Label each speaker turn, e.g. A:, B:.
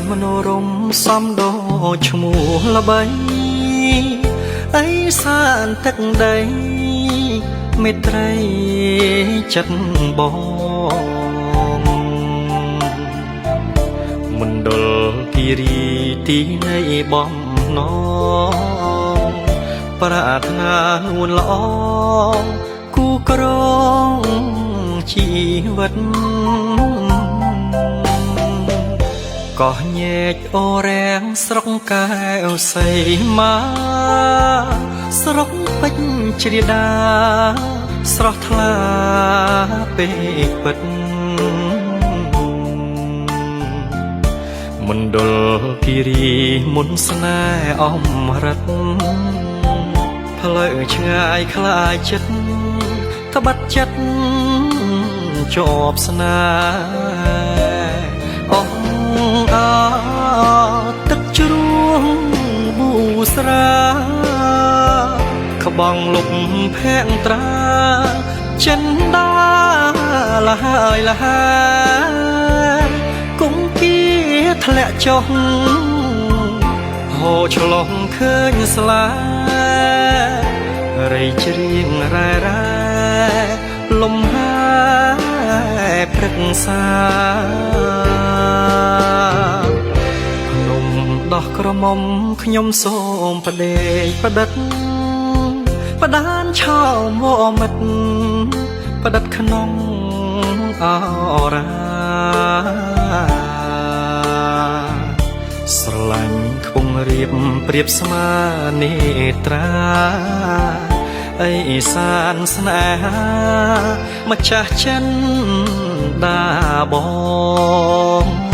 A: นมโนรมសំដោឈ្មោះល្បីអីសានទឹកដីមេត្រីចិត្តបងមណ្ឌលគិរីទីនៃបំណងប្រាថ្នានួនល្អគូក្រងជីវិតកោះញែកអូរាំងស្រុកកែវសីមាស្រុកពេជ្រជ្រាដាស្រស់ថ្លាពេកពិតមណ្ឌលគិរីមុនស្នេហ៍អមរិតផ្លូវឆ្ងាយខ្លាយចិត្តត្បិតចិត្តជាប់ស្នេហ៍អទឹកជ្រោះប៊ូស្រាក្បងលុបភែងត្រាចិនដាលហើយលហើយគង្គគាធ្លាក់ចុះហូរឆ្លងឃើញស្លារីច្រៀងរ៉ែរ៉ែលំហើយព្រឹកសាដោះក្រមុំខ្ញុំសូមផ្ដេកផ្ដិតផ្ដានឆោមមិត្តផ្ដិតក្នុងអរាស្រឡាញ់ខ្ពង់រៀបប្រៀបស្មើនេត្រាអីសានស្នេហាម្ចាស់ចិនដាបង